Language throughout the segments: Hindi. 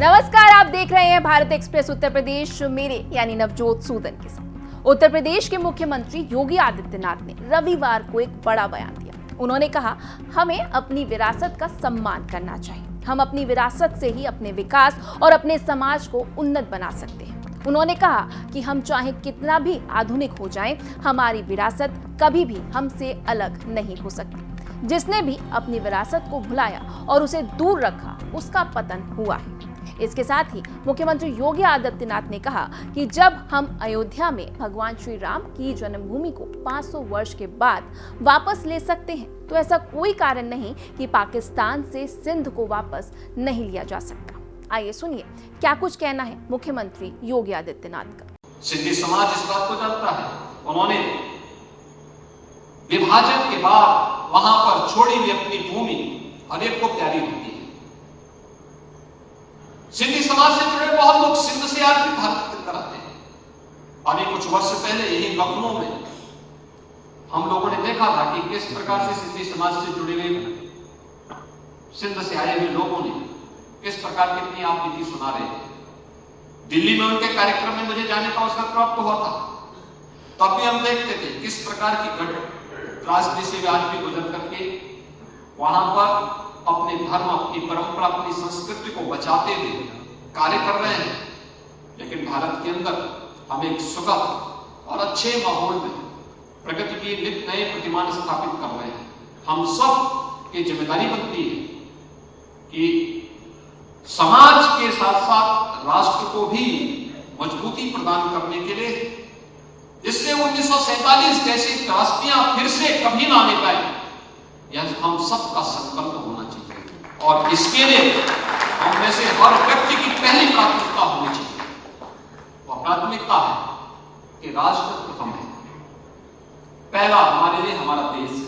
नमस्कार, आप देख रहे हैं भारत एक्सप्रेस उत्तर प्रदेश, मेरे यानी नवजोत सूदन के साथ। उत्तर प्रदेश के मुख्यमंत्री योगी आदित्यनाथ ने रविवार को एक बड़ा बयान दिया। उन्होंने कहा, हमें अपनी विरासत का सम्मान करना चाहिए। हम अपनी विरासत से ही अपने विकास और अपने समाज को उन्नत बना सकते हैं। उन्होंने कहा कि हम चाहे कितना भी आधुनिक हो जाएं, हमारी विरासत कभी भी हमसे अलग नहीं हो सकती। जिसने भी अपनी विरासत को भुलाया और उसे दूर रखा, उसका पतन हुआ है। इसके साथ ही मुख्यमंत्री योगी आदित्यनाथ ने कहा कि जब हम अयोध्या में भगवान श्री राम की जन्मभूमि को 500 वर्ष के बाद वापस ले सकते हैं, तो ऐसा कोई कारण नहीं कि पाकिस्तान से सिंध को वापस नहीं लिया जा सकता। आइए सुनिए क्या कुछ कहना है मुख्यमंत्री योगी आदित्यनाथ का। सिंधी समाज इस बात को जानता है। उन्होंने विभाजन के बाद वहां पर छोड़ी हुई अपनी भूमि हर एक को प्यारी होती है। सिंधी समाज से जुड़े बहुत लोग सिंध से आज भी भारत के अंदर आते हैं। अभी कुछ वर्ष पहले यही लखनऊ में हम लोगों ने देखा था कि किस प्रकार से सिंधी समाज से जुड़े हुए सिंध से आए हुए लोगों ने किस प्रकार की अपनी आप नीति सुना रहे थे। दिल्ली में उनके कार्यक्रम में मुझे जाने का अवसर प्राप्त हुआ था, तब भी हम देखते थे किस प्रकार की रास्ते से आज भी गुजर करके वहां पर अपने धर्म, अपनी परंपरा, अपनी संस्कृति को बचाते हुए कार्य कर रहे हैं। लेकिन भारत के अंदर हम एक सुखद और अच्छे माहौल में प्रगति के नित नए प्रतिमान स्थापित कर रहे हैं। हम सब की जिम्मेदारी बनती है कि समाज के साथ साथ राष्ट्र को भी मजबूती प्रदान करने के लिए, जिससे 1947 जैसी त्रासदियां फिर से कभी ना आने पाए, यह हम सबका संकल्प होना चाहिए। और इसके लिए हम में से हर व्यक्ति की पहली प्राथमिकता होनी चाहिए। वह प्राथमिकता है कि राष्ट्र प्रथम है। पहला हमारे लिए हमारा देश है।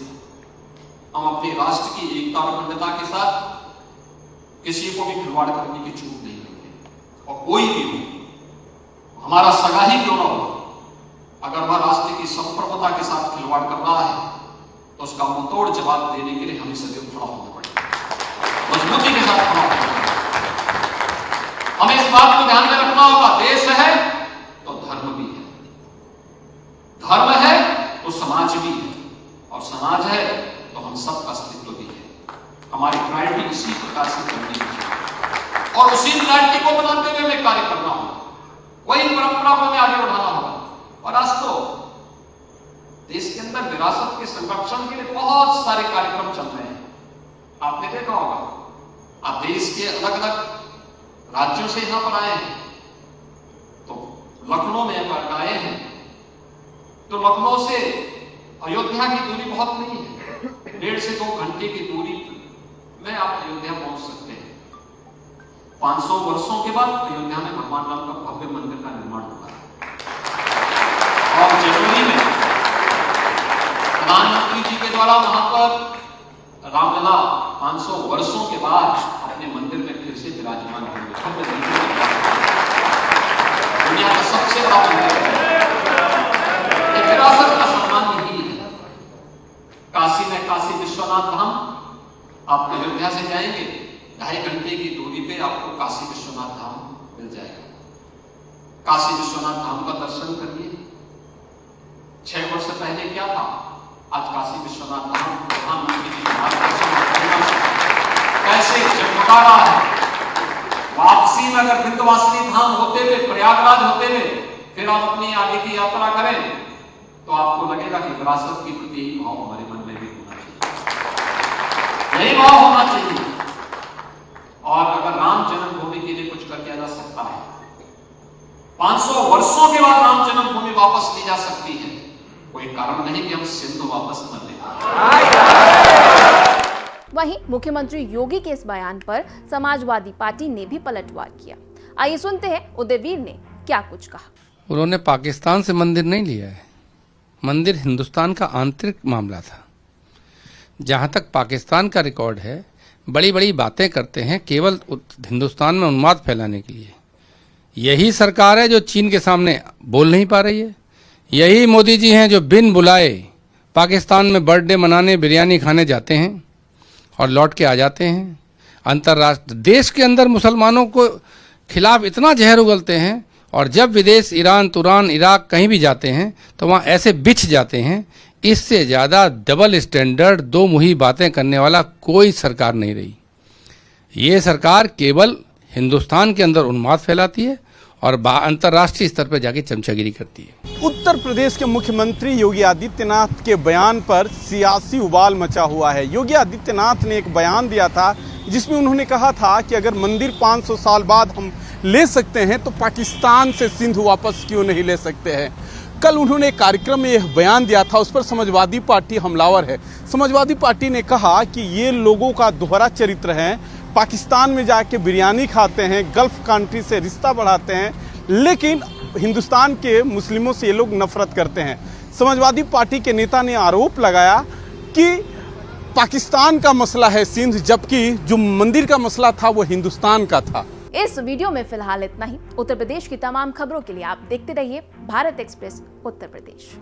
हम अपने राष्ट्र की एकता और अखंडता के साथ किसी को भी खिलवाड़ करने की छूट नहीं देंगे। और कोई भी हो, हमारा सगा ही क्यों ना हो, अगर वह राष्ट्र की संप्रभुता के साथ खिलवाड़ कर रहा है तो उसका मुंहतोड़ जवाब देने के लिए हमें सदैव खड़ा होना पड़ेगा, मजबूती के साथ खड़ा होना पड़ेगा। हमें इस बात को ध्यान में रखना होगा, देश है तो धर्म भी है, धर्म है तो समाज भी है, और समाज है तो हम सबका अस्तित्व भी है। हमारी प्रायोरिटी इसी प्रकार से करनी चाहिए और उसी प्रायोरिटी को बनाते हुए हमें कार्य करना होगा। वही परंपरा को हमें आगे बढ़ाना होगा। और आज तो देश के अंदर विरासत के संरक्षण के लिए बहुत सारे कार्यक्रम चल रहे हैं। आपने देखा होगा, आप देश के अलग अलग राज्यों से यहां पर आए हैं, तो लखनऊ में अगर आए हैं तो लखनऊ से अयोध्या की दूरी बहुत नहीं है। 1.5 से 2 घंटे की दूरी में आप अयोध्या पहुंच सकते हैं। 500 वर्षों के बाद अयोध्या में भगवान राम का भव्य मंदिर का निर्माण हुआ है। और जनवरी में प्रधानमंत्री जी के द्वारा वहां पर रामलला 500 वर्षों के बाद अपने मंदिर में फिर से विराजमान होंगे। दुनिया का सबसे बड़ा मंदिर है। विरासत का सम्मान यही है। काशी में काशी विश्वनाथ धाम, आप अयोध्या से जाएंगे 2.5 घंटे की दूरी पे आपको काशी विश्वनाथ धाम मिल जाएगा। काशी विश्वनाथ धाम का दर्शन करिए। 6 वर्ष पहले क्या था, आज काशी विश्वनाथ धाम प्रधानमंत्री जी कैसे जगमगा रहा है। वापसी में अगर विंध्यवासिनी धाम होते हुए, प्रयागराज होते हुए फिर आप अपनी आगे की यात्रा करें तो आपको लगेगा कि विरासत के प्रति यही भाव हमारे मन में भी होना चाहिए, यही भाव होना चाहिए। और अगर राम जन्मभूमि के लिए कुछ कर दिया जा सकता है, 500 वर्षों के बाद राम जन्मभूमि वापस ली जा सकती है, कोई कारण नहीं कि हम सिंध वापस न लें। वहीं मुख्यमंत्री योगी के इस बयान पर समाजवादी पार्टी ने भी पलटवार किया। आइए सुनते हैं उदयवीर ने क्या कुछ कहा। उन्होंने पाकिस्तान से मंदिर नहीं लिया है। मंदिर हिंदुस्तान का आंतरिक मामला था। जहां तक पाकिस्तान का रिकॉर्ड है, बड़ी बड़ी बातें करते हैं केवल हिंदुस्तान में उन्माद फैलाने के लिए। यही सरकार है जो चीन के सामने बोल नहीं पा रही है। यही मोदी जी हैं जो बिन बुलाए पाकिस्तान में बर्थडे मनाने, बिरयानी खाने जाते हैं और लौट के आ जाते हैं। अंतर्राष्ट्रीय देश के अंदर मुसलमानों को खिलाफ इतना जहर उगलते हैं और जब विदेश ईरान, तुरान, इराक कहीं भी जाते हैं तो वहाँ ऐसे बिछ जाते हैं। इससे ज़्यादा डबल स्टैंडर्ड, दो मुही बातें करने वाला कोई सरकार नहीं रही। ये सरकार केवल हिंदुस्तान के अंदर उन्माद फैलाती है और अंतर्राष्ट्रीय स्तर पर जाके चमचागिरी करती है। उत्तर प्रदेश के मुख्यमंत्री योगी आदित्यनाथ के बयान पर सियासी उबाल मचा हुआ है। योगी आदित्यनाथ ने एक बयान दिया था जिसमें उन्होंने कहा था कि अगर मंदिर 500 साल बाद हम ले सकते हैं तो पाकिस्तान से सिंध वापस क्यों नहीं ले सकते हैं। कल उन्होंने एक कार्यक्रम में यह बयान दिया था, उस पर समाजवादी पार्टी हमलावर है। समाजवादी पार्टी ने कहा कि ये लोगों का दोहरा चरित्र है, पाकिस्तान में जाके बिरयानी खाते हैं, गल्फ कंट्री से रिश्ता बढ़ाते हैं, लेकिन हिंदुस्तान के मुस्लिमों से ये लोग नफरत करते हैं। समाजवादी पार्टी के नेता ने आरोप लगाया कि पाकिस्तान का मसला है सिंध, जबकि जो मंदिर का मसला था वो हिंदुस्तान का था। इस वीडियो में फिलहाल इतना ही। उत्तर प्रदेश की तमाम खबरों के लिए आप देखते रहिए भारत एक्सप्रेस उत्तर प्रदेश।